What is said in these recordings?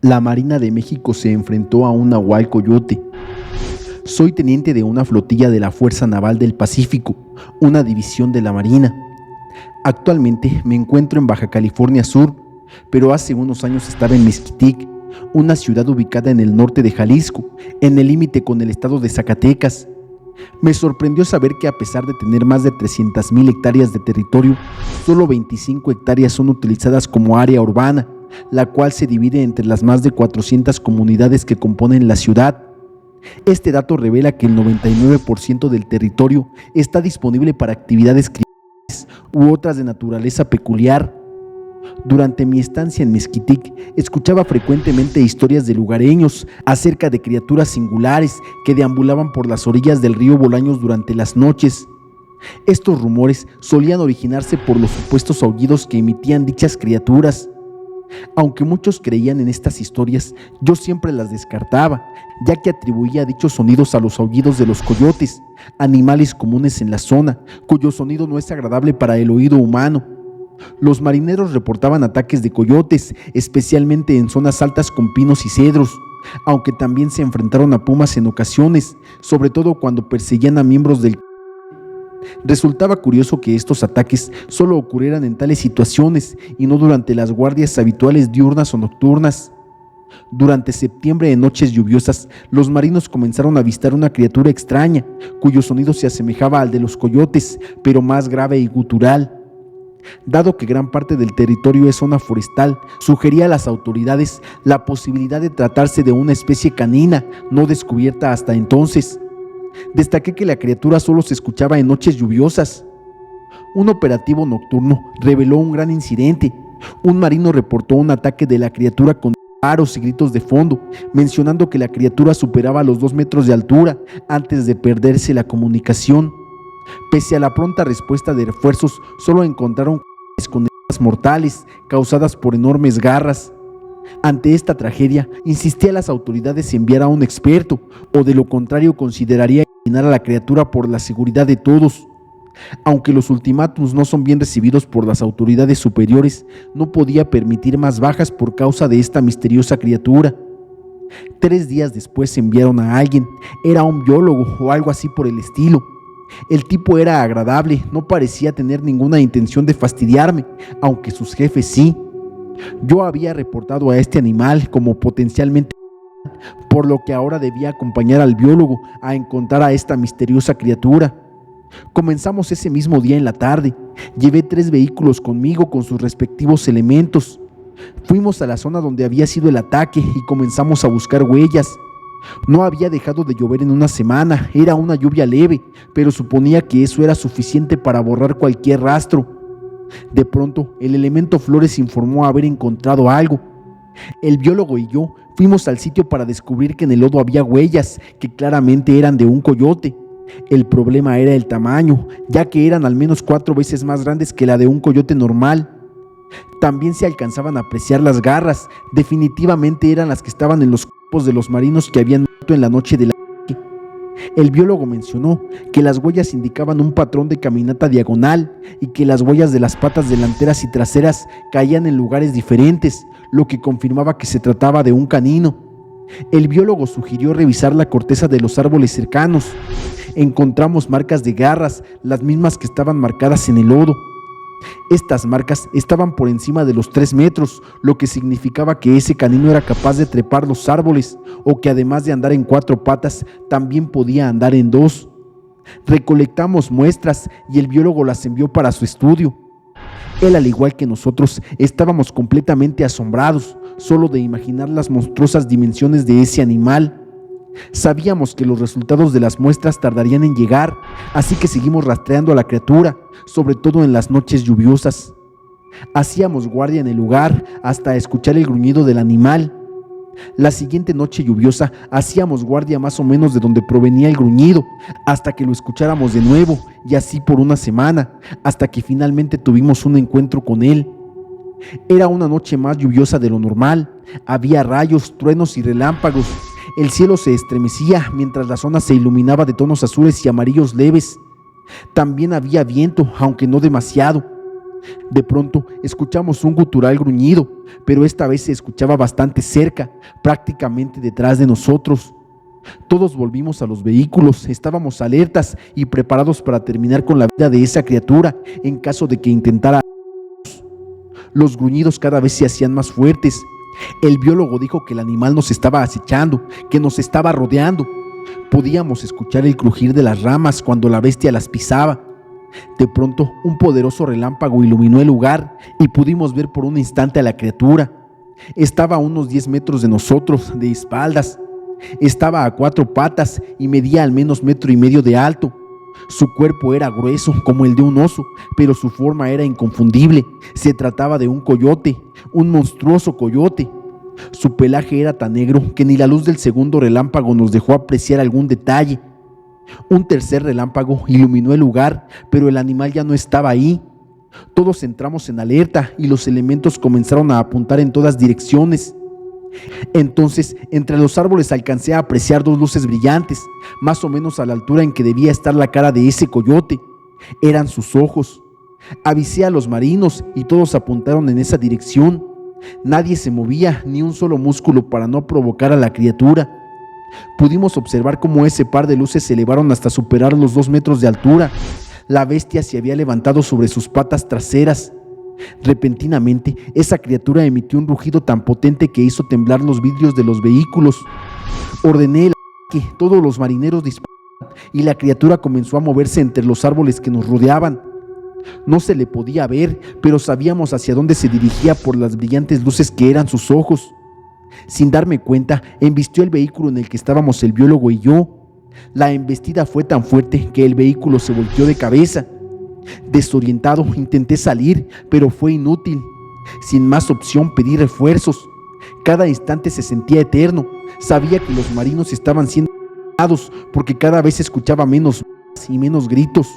La Marina de México se enfrentó a un nahual coyote. Soy teniente de una flotilla de la Fuerza Naval del Pacífico, una división de la Marina. Actualmente me encuentro en Baja California Sur, pero hace unos años estaba en Mezquitic, una ciudad ubicada en el norte de Jalisco, en el límite con el estado de Zacatecas. Me sorprendió saber que a pesar de tener más de 300,000 hectáreas de territorio, solo 25 hectáreas son utilizadas como área urbana, la cual se divide entre las más de 400 comunidades que componen la ciudad. Este dato revela que el 99% del territorio está disponible para actividades criminales u otras de naturaleza peculiar. Durante mi estancia en Mezquitic, escuchaba frecuentemente historias de lugareños acerca de criaturas singulares que deambulaban por las orillas del río Bolaños durante las noches. Estos rumores solían originarse por los supuestos aullidos que emitían dichas criaturas. Aunque muchos creían en estas historias, yo siempre las descartaba, ya que atribuía dichos sonidos a los aullidos de los coyotes, animales comunes en la zona, cuyo sonido no es agradable para el oído humano. Los marineros reportaban ataques de coyotes, especialmente en zonas altas con pinos y cedros, aunque también se enfrentaron a pumas en ocasiones, sobre todo cuando perseguían a miembros del. Resultaba curioso que estos ataques solo ocurrieran en tales situaciones y no durante las guardias habituales diurnas o nocturnas. Durante septiembre, en noches lluviosas, los marinos comenzaron a avistar una criatura extraña, cuyo sonido se asemejaba al de los coyotes, pero más grave y gutural. Dado que gran parte del territorio es zona forestal, sugería a las autoridades la posibilidad de tratarse de una especie canina no descubierta hasta entonces. Destaqué que la criatura solo se escuchaba en noches lluviosas. Un operativo nocturno reveló un gran incidente. Un marino reportó un ataque de la criatura con disparos y gritos de fondo, mencionando que la criatura superaba los 2 metros de altura antes de perderse la comunicación. Pese a la pronta respuesta de refuerzos, solo encontraron con heridas mortales causadas por enormes garras. Ante esta tragedia, insistí a las autoridades enviar a un experto, o de lo contrario consideraría eliminar a la criatura por la seguridad de todos. Aunque los ultimátums no son bien recibidos por las autoridades superiores, no podía permitir más bajas por causa de esta misteriosa criatura. 3 días después enviaron a alguien, era un biólogo o algo así por el estilo. El tipo era agradable, no parecía tener ninguna intención de fastidiarme, aunque sus jefes sí. Yo había reportado a este animal como potencialmente, por lo que ahora debía acompañar al biólogo a encontrar a esta misteriosa criatura. Comenzamos ese mismo día en la tarde. Llevé 3 vehículos conmigo con sus respectivos elementos. Fuimos a la zona donde había sido el ataque y comenzamos a buscar huellas. No había dejado de llover en una semana, era una lluvia leve, pero suponía que eso era suficiente para borrar cualquier rastro. De pronto, el elemento Flores informó haber encontrado algo. El biólogo y yo fuimos al sitio para descubrir que en el lodo había huellas que claramente eran de un coyote. El problema era el tamaño, ya que eran al menos 4 veces más grandes que la de un coyote normal. También se alcanzaban a apreciar las garras, definitivamente eran las que estaban en los cuerpos de los marinos que habían muerto en la noche de la. El biólogo mencionó que las huellas indicaban un patrón de caminata diagonal y que las huellas de las patas delanteras y traseras caían en lugares diferentes, lo que confirmaba que se trataba de un canino. El biólogo sugirió revisar la corteza de los árboles cercanos. Encontramos marcas de garras, las mismas que estaban marcadas en el lodo. Estas marcas estaban por encima de los 3 metros, lo que significaba que ese canino era capaz de trepar los árboles, o que además de andar en 4 patas, también podía andar en 2. Recolectamos muestras y el biólogo las envió para su estudio. Él, al igual que nosotros, estábamos completamente asombrados, solo de imaginar las monstruosas dimensiones de ese animal. Sabíamos que los resultados de las muestras tardarían en llegar, así que seguimos rastreando a la criatura, sobre todo en las noches lluviosas. Hacíamos guardia en el lugar hasta escuchar el gruñido del animal. La siguiente noche lluviosa hacíamos guardia más o menos de donde provenía el gruñido, hasta que lo escucháramos de nuevo, y así por una semana, hasta que finalmente tuvimos un encuentro con él. Era una noche más lluviosa de lo normal, había rayos, truenos y relámpagos. El cielo se estremecía mientras la zona se iluminaba de tonos azules y amarillos leves. También había viento, aunque no demasiado. De pronto escuchamos un gutural gruñido, pero esta vez se escuchaba bastante cerca, prácticamente detrás de nosotros. Todos volvimos a los vehículos, estábamos alertas y preparados para terminar con la vida de esa criatura en caso de que intentara. Los gruñidos cada vez se hacían más fuertes. El biólogo dijo que el animal nos estaba acechando, que nos estaba rodeando. Podíamos escuchar el crujir de las ramas cuando la bestia las pisaba. De pronto, un poderoso relámpago iluminó el lugar y pudimos ver por un instante a la criatura. Estaba a unos 10 metros de nosotros, de espaldas. Estaba a 4 patas y medía al menos 1,5 metros de alto. Su cuerpo era grueso como el de un oso, pero su forma era inconfundible. Se trataba de un coyote, un monstruoso coyote. Su pelaje era tan negro que ni la luz del segundo relámpago nos dejó apreciar algún detalle. Un tercer relámpago iluminó el lugar, pero el animal ya no estaba ahí. Todos entramos en alerta y los elementos comenzaron a apuntar en todas direcciones. Entonces, entre los árboles alcancé a apreciar 2 luces brillantes, más o menos a la altura en que debía estar la cara de ese coyote. Eran sus ojos. Avisé a los marinos y todos apuntaron en esa dirección. Nadie se movía, ni un solo músculo, para no provocar a la criatura. Pudimos observar cómo ese par de luces se elevaron hasta superar los 2 metros de altura. La bestia se había levantado sobre sus patas traseras. Repentinamente, esa criatura emitió un rugido tan potente que hizo temblar los vidrios de los vehículos. Ordené que todos los marineros dispararan y la criatura comenzó a moverse entre los árboles que nos rodeaban. No se le podía ver, pero sabíamos hacia dónde se dirigía por las brillantes luces que eran sus ojos. Sin darme cuenta, embistió el vehículo en el que estábamos el biólogo y yo. La embestida fue tan fuerte que el vehículo se volteó de cabeza. Desorientado, intenté salir, pero fue inútil. Sin más opción, pedí refuerzos. Cada instante se sentía eterno. Sabía que los marinos estaban siendo atacados porque cada vez escuchaba menos y menos gritos.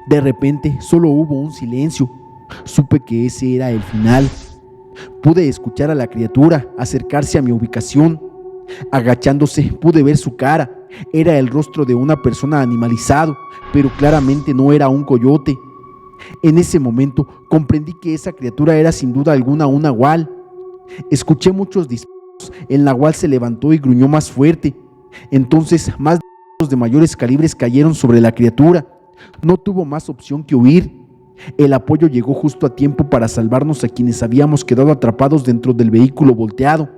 De repente, solo hubo un silencio. Supe que ese era el final. Pude escuchar a la criatura acercarse a mi ubicación. Agachándose, pude ver su cara. Era el rostro de una persona animalizado, pero claramente no era un coyote. En ese momento comprendí que esa criatura era sin duda alguna un nahual. Escuché muchos disparos. El nahual se levantó y gruñó más fuerte. Entonces, más disparos de mayores calibres cayeron sobre la criatura. No tuvo más opción que huir. El apoyo llegó justo a tiempo para salvarnos a quienes habíamos quedado atrapados dentro del vehículo volteado.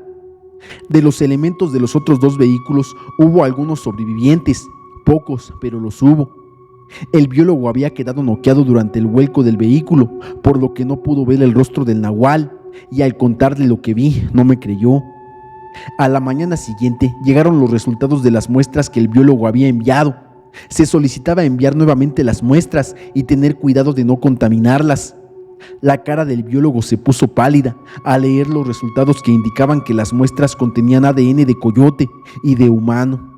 De los elementos de los otros 2 vehículos hubo algunos sobrevivientes, pocos, pero los hubo. El biólogo había quedado noqueado durante el vuelco del vehículo, por lo que no pudo ver el rostro del nahual, y al contarle lo que vi, no me creyó. A la mañana siguiente llegaron los resultados de las muestras que el biólogo había enviado. Se solicitaba enviar nuevamente las muestras y tener cuidado de no contaminarlas. La cara del biólogo se puso pálida al leer los resultados que indicaban que las muestras contenían ADN de coyote y de humano.